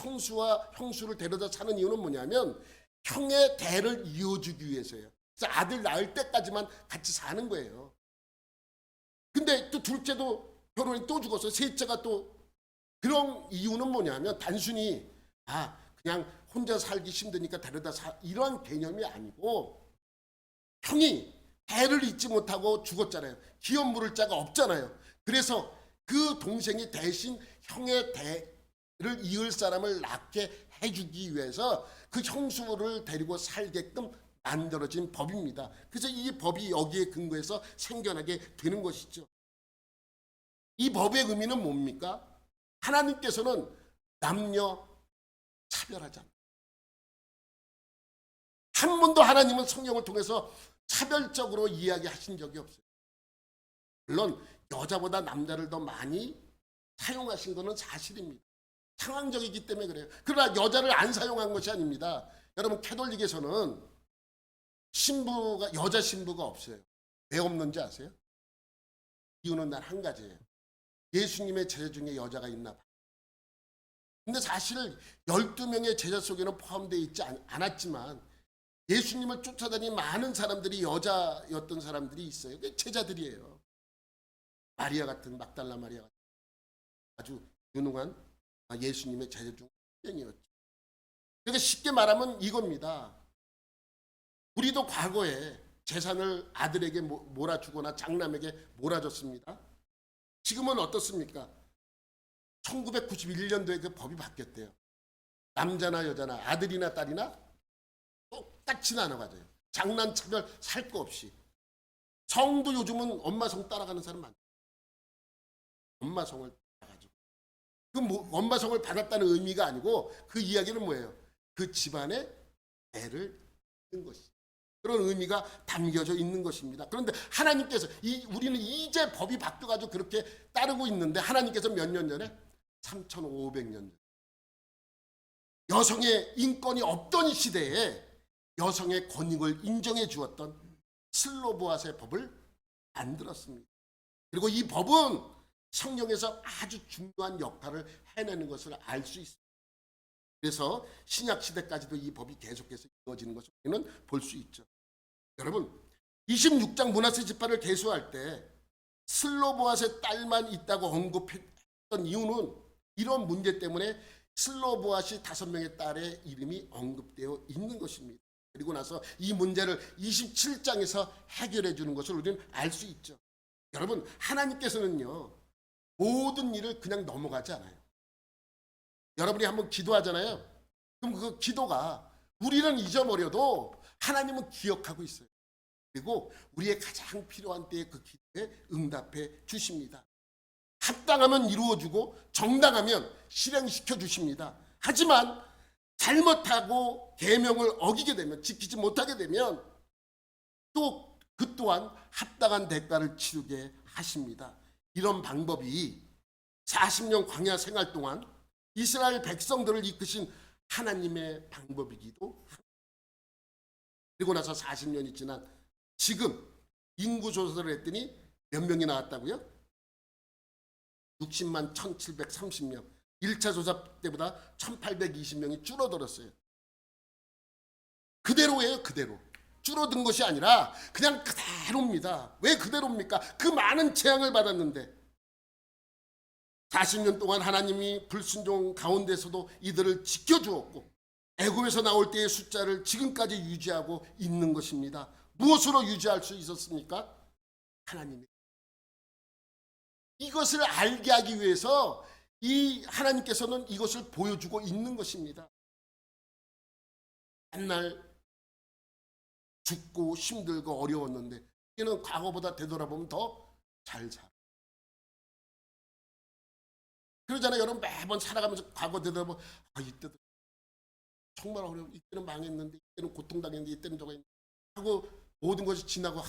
형수를 데려다 사는 이유는 뭐냐면 형의 대를 이어주기 위해서예요. 그래서 아들 낳을 때까지만 같이 사는 거예요. 근데 또 둘째도 결혼이 또 죽었어요. 셋째가 또. 그런 이유는 뭐냐면 단순히 그냥 혼자 살기 힘드니까 데려다 이런 개념이 아니고, 형이 대를 잇지 못하고 죽었잖아요. 기업 물을 자가 없잖아요. 그래서 그 동생이 대신 형의 대를 이을 사람을 낳게 해주기 위해서 그 형수를 데리고 살게끔 만들어진 법입니다. 그래서 이 법이 여기에 근거해서 생겨나게 되는 것이죠. 이 법의 의미는 뭡니까? 하나님께서는 남녀 차별하지 않아요. 한 번도 하나님은 성경을 통해서 차별적으로 이야기하신 적이 없어요. 물론 여자보다 남자를 더 많이 사용하신 것은 사실입니다. 상황적이기 때문에 그래요. 그러나 여자를 안 사용한 것이 아닙니다. 여러분 캐톨릭에서는 여자 신부가 없어요. 왜 없는지 아세요? 이유는 단 한 가지예요. 예수님의 제자 중에 여자가 있나 봐. 근데 사실 12명의 제자 속에는 포함되어 있지 않았지만 예수님을 쫓아다닌 많은 사람들이 여자였던 사람들이 있어요. 그게 제자들이에요. 마리아 같은, 막달라 마리아 같은 아주 유능한 예수님의 제자 중 한 명이었죠. 그러니까 쉽게 말하면 이겁니다. 우리도 과거에 재산을 아들에게 몰아주거나 장남에게 몰아줬습니다. 지금은 어떻습니까? 1991년도에 그 법이 바뀌었대요. 남자나 여자나 아들이나 딸이나 똑같이 나눠가져요. 장난 차별 살 거 없이. 성도 요즘은 엄마 성 따라가는 사람 많아요. 엄마 성을 따라가지고. 엄마 성을 받았다는 의미가 아니고 그 이야기는 뭐예요? 그 집안에 애를 낳는 것이. 그런 의미가 담겨져 있는 것입니다. 그런데 하나님께서 우리는 이제 법이 바뀌어가지고 그렇게 따르고 있는데 하나님께서 몇 년 전에? 3,500년 전. 여성의 인권이 없던 시대에 여성의 권익을 인정해 주었던 슬로보아스의 법을 만들었습니다. 그리고 이 법은 성경에서 아주 중요한 역할을 해내는 것을 알 수 있습니다. 그래서 신약 시대까지도 이 법이 계속해서 이루어지는 것을 우리는 볼 수 있죠. 여러분 26장 문하세 지파를 계수할 때 슬로보아스의 딸만 있다고 언급했던 이유는 이런 문제 때문에 슬로보아스 5명의 딸의 이름이 언급되어 있는 것입니다. 그리고 나서 이 문제를 27장에서 해결해 주는 것을 우리는 알 수 있죠. 여러분 하나님께서는요 모든 일을 그냥 넘어가지 않아요. 여러분이 한번 기도하잖아요. 그럼 그 기도가 우리는 잊어버려도 하나님은 기억하고 있어요. 그리고 우리의 가장 필요한 때에 그 기도에 응답해 주십니다. 합당하면 이루어주고 정당하면 실행시켜 주십니다. 하지만 잘못하고 계명을 어기게 되면, 지키지 못하게 되면 또 그 또한 합당한 대가를 치르게 하십니다. 이런 방법이 40년 광야 생활 동안 이스라엘 백성들을 이끄신 하나님의 방법이기도 합니다. 그리고 나서 40년이 지난 지금 인구 조사를 했더니 몇 명이 나왔다고요? 60만 1730명. 1차 조사 때보다 1820명이 줄어들었어요. 그대로예요. 그대로. 줄어든 것이 아니라 그냥 그대로입니다. 왜 그대로입니까? 그 많은 재앙을 받았는데 40년 동안 하나님이 불순종 가운데서도 이들을 지켜주었고 애굽에서 나올 때의 숫자를 지금까지 유지하고 있는 것입니다. 무엇으로 유지할 수 있었습니까? 하나님이 이것을 알게 하기 위해서 이 하나님께서는 이것을 보여주고 있는 것입니다. 맨날 죽고 힘들고 어려웠는데 이는 과거보다 되돌아보면 더 잘 살아. 그러잖아요. 여러분 매번 살아가면서 과거 되돌아보면 이때도 정말 어려워. 이때는 망했는데 이때는 고통당했는데 이때는 저거 했는데 하고 모든 것이 지나고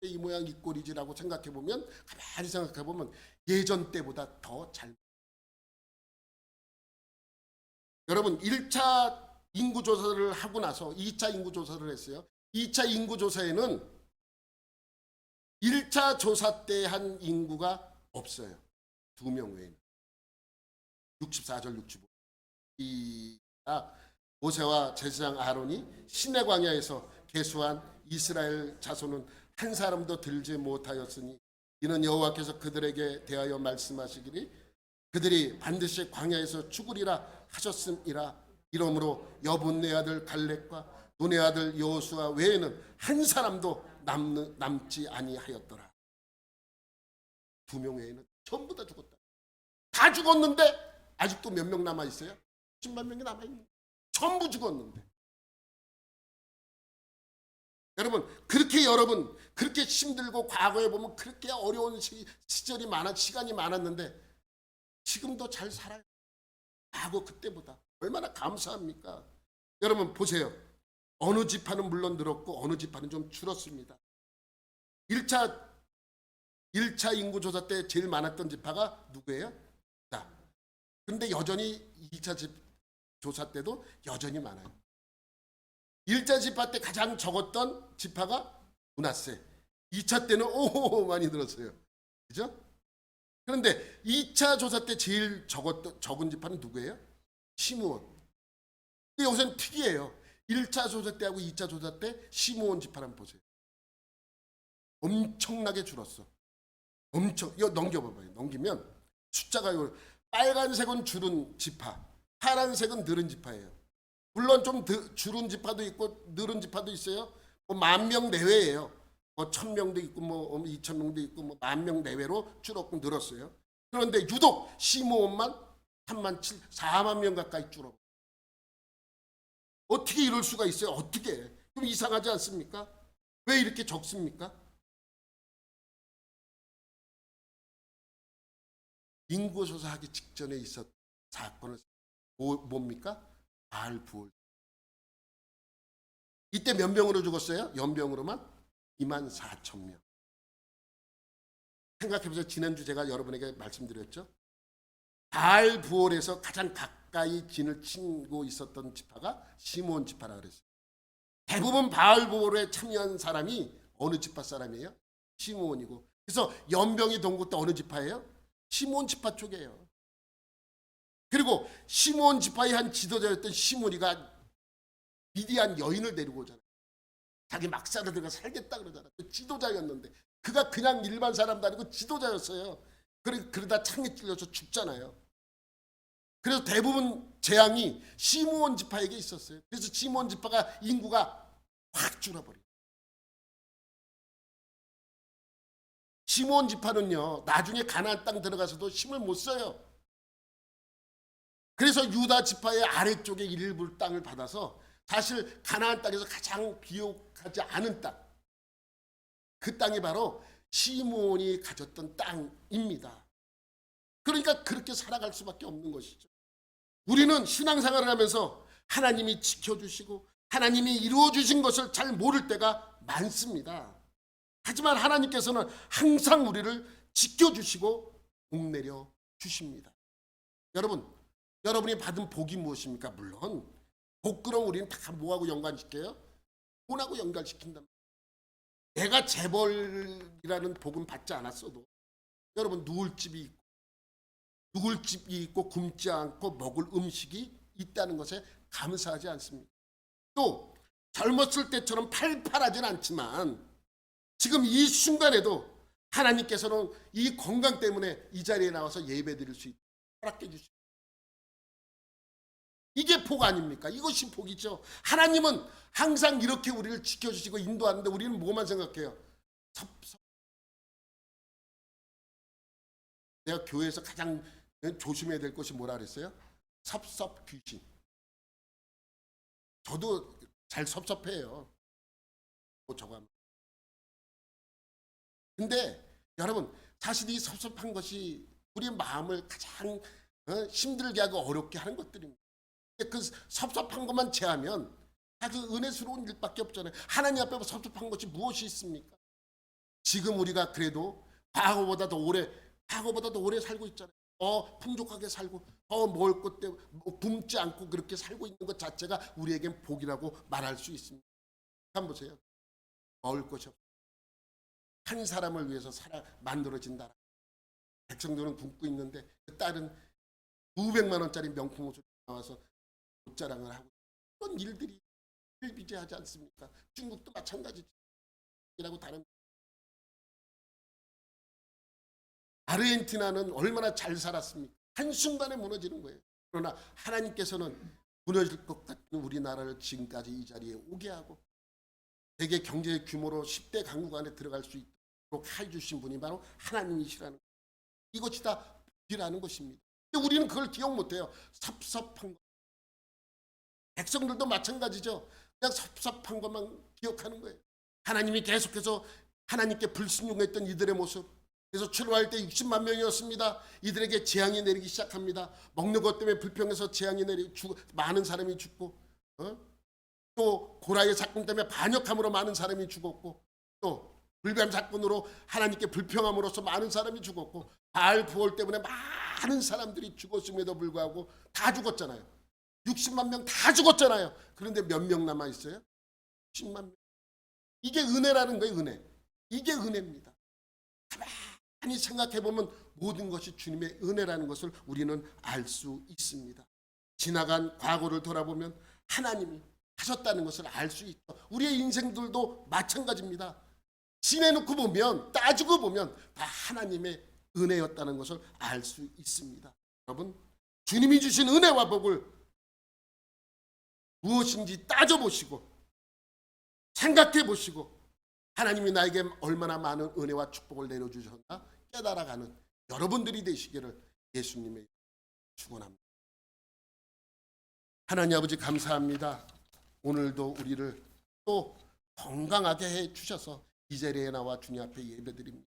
이 모양 이 꼴이지라고 생각해보면 가만히 생각해보면 예전 때보다 더 잘. 여러분 1차 인구조사를 하고 나서 2차 인구조사를 했어요. 2차 인구조사에는 1차 조사 때 한 인구가 없어요. 2명 외에는. 64절 65. 모세와 제사장 아론이 시내 광야에서 계수한 이스라엘 자손은 한 사람도 들지 못하였으니 이는 여호와께서 그들에게 대하여 말씀하시기를 그들이 반드시 광야에서 죽으리라 하셨음이라. 이러므로 여분네 아들 갈렙과 눈의 아들 여호수아 외에는 한 사람도 남지 아니하였더라. 2명 외에는 전부 다 죽었다. 다 죽었는데 아직도 몇 명 남아 있어요? 10만 명이 남아 있는. 전부 죽었는데. 여러분 그렇게 힘들고 과거에 보면 그렇게 어려운 시절이 시간이 많았는데 지금도 잘 살아요. 과거 그때보다 얼마나 감사합니까? 여러분 보세요. 어느 지파는 물론 늘었고 어느 지파는 좀 줄었습니다. 1차 인구조사 때 제일 많았던 지파가 누구예요? 그런데 여전히 2차 조사 때도 여전히 많아요. 1차 지파 때 가장 적었던 지파가 므낫세. 2차 때는 많이 늘었어요. 그죠? 그런데 2차 조사 때 제일 적은 지파는 누구예요? 시므온. 여기서는 특이해요. 1차 조사 때하고 2차 조사 때 시므온 지파를 한번 보세요. 엄청나게 줄었어. 이거 넘겨봐봐요. 넘기면 숫자가 빨간색은 줄은 지파, 파란색은 늘은 지파예요. 물론 좀 줄은 지파도 있고 늘은 지파도 있어요. 뭐 10,000명 내외예요. 뭐 1,000명도 있고 뭐 2,000명도 있고 뭐 10,000명 내외로 줄었고 늘었어요. 그런데 유독 시므온만 4만 명 가까이 줄어. 어떻게 이럴 수가 있어요? 어떻게? 좀 이상하지 않습니까? 왜 이렇게 적습니까? 인구조사하기 직전에 있었던 사건을 뭡니까? 바알 부올. 이때 몇 명으로 죽었어요? 연병으로만 24,000명. 생각해보세요. 지난주 제가 여러분에게 말씀드렸죠. 바알 부올에서 가장 가까이 진을 치고 있었던 지파가 시므온 지파라 그랬어요. 대부분 바알 부올에 참여한 사람이 어느 지파 사람이에요? 시므온이고. 그래서 연병이 동국 때 어느 지파예요? 시므온 지파 쪽이에요. 그리고 시므온 지파의 한 지도자였던 시므리가 미디안 여인을 데리고 오잖아요. 자기 막사를 들어가 살겠다 그러잖아요. 그 지도자였는데 그가 그냥 일반 사람도 아니고 지도자였어요. 그러다 창에 찔려서 죽잖아요. 그래서 대부분 재앙이 시므온 지파에게 있었어요. 그래서 시므온 지파가 인구가 확 줄어버려요. 시므온 지파는요, 나중에 가나안 땅 들어가서도 힘을 못 써요. 그래서 유다 지파의 아래쪽에 일부 땅을 받아서 사실 가나안 땅에서 가장 비옥하지 않은 땅, 그 땅이 바로 시므온이 가졌던 땅입니다. 그러니까 그렇게 살아갈 수밖에 없는 것이죠. 우리는 신앙생활을 하면서 하나님이 지켜주시고 하나님이 이루어주신 것을 잘 모를 때가 많습니다. 하지만 하나님께서는 항상 우리를 지켜주시고 복내려 주십니다. 여러분이 받은 복이 무엇입니까? 물론 복 그럼 우리는 다 뭐하고 연관시켜요? 돈하고 연관시킨단 말이에요. 내가 재벌이라는 복은 받지 않았어도 여러분 누울 집이 있고 굶지 않고 먹을 음식이 있다는 것에 감사하지 않습니까? 또 젊었을 때처럼 팔팔하진 않지만 지금 이 순간에도 하나님께서는 이 건강 때문에 이 자리에 나와서 예배드릴 수 있도록 허락해 주십니다. 이게 복 아닙니까? 이것이 복이죠. 하나님은 항상 이렇게 우리를 지켜주시고 인도하는데 우리는 뭐만 생각해요? 내가 교회에서 가장 조심해야 될 것이 뭐라 그랬어요? 섭섭 귀신. 저도 잘 섭섭해요. 저거 하면. 근데 여러분, 사실 이 섭섭한 것이 우리 마음을 가장 힘들게 하고 어렵게 하는 것들입니다. 그 섭섭한 것만 제하면 아주 은혜스러운 일밖에 없잖아요. 하나님 앞에 섭섭한 것이 무엇이 있습니까? 지금 우리가 그래도 과거보다 더 오래 살고 있잖아요. 더 풍족하게 살고 더 먹을 것 때문에 굶지 않고 그렇게 살고 있는 것 자체가 우리에겐 복이라고 말할 수 있습니다. 한번 보세요. 먹을 것이 없어요. 한 사람을 위해서 만들어진 나라. 백성들은 굶고 있는데 그 딸은 900만 원짜리 명품 옷을 나와서 옷자랑을 하고 그런 일들이 비제하지 않습니까? 중국도 마찬가지라고 다른 아르헨티나는 얼마나 잘 살았습니까? 한순간에 무너지는 거예요. 그러나 하나님께서는 무너질 것 같은 우리나라를 지금까지 이 자리에 오게 하고 세계 경제 규모로 10대 강국 안에 들어갈 수 있도록 해주신 분이 바로 하나님이시라는 거예요. 이것이 다 복이라는 것입니다. 근데 우리는 그걸 기억 못해요. 섭섭한 것. 백성들도 마찬가지죠. 그냥 섭섭한 것만 기억하는 거예요. 하나님이 계속해서 하나님께 불순종했던 이들의 모습. 그래서 출애굽할 때 60만 명이었습니다. 이들에게 재앙이 내리기 시작합니다. 먹는 것 때문에 불평해서 재앙이 내리고 많은 사람이 죽고 또 고라의 사건 때문에 반역함으로 많은 사람이 죽었고 또 불뱀 사건으로 하나님께 불평함으로써 많은 사람이 죽었고 바알 부월 때문에 많은 사람들이 죽었음에도 불구하고 다 죽었잖아요. 60만 명 다 죽었잖아요. 그런데 몇 명 남아 있어요? 10만 명. 이게 은혜라는 거예요. 은혜. 이게 은혜입니다. 가만히 생각해보면 모든 것이 주님의 은혜라는 것을 우리는 알 수 있습니다. 지나간 과거를 돌아보면 하나님이 하셨다는 것을 알 수 있죠. 우리의 인생들도 마찬가지입니다. 지내놓고 보면, 따지고 보면 다 하나님의 은혜였다는 것을 알 수 있습니다. 여러분, 주님이 주신 은혜와 복을 무엇인지 따져보시고 생각해 보시고 하나님이 나에게 얼마나 많은 은혜와 축복을 내려주셨나 깨달아가는 여러분들이 되시기를 예수님의 축원합니다. 하나님 아버지 감사합니다. 오늘도 우리를 또 건강하게 해주셔서 이 자리에 나와 주님 앞에 예배드립니다.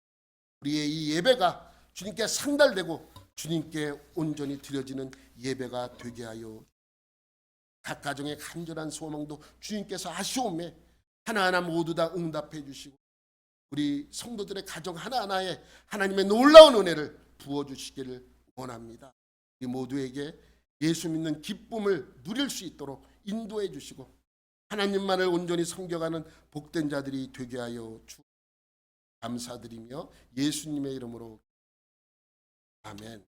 우리의 이 예배가 주님께 상달되고 주님께 온전히 드려지는 예배가 되게 하여 각 가정의 간절한 소망도 주님께서 아시오매 하나하나 모두 다 응답해 주시고 우리 성도들의 가정 하나하나에 하나님의 놀라운 은혜를 부어주시기를 원합니다. 우리 모두에게 예수 믿는 기쁨을 누릴 수 있도록 인도해 주시고 하나님만을 온전히 섬겨가는 복된 자들이 되게 하여 주 감사드리며 예수님의 이름으로 아멘.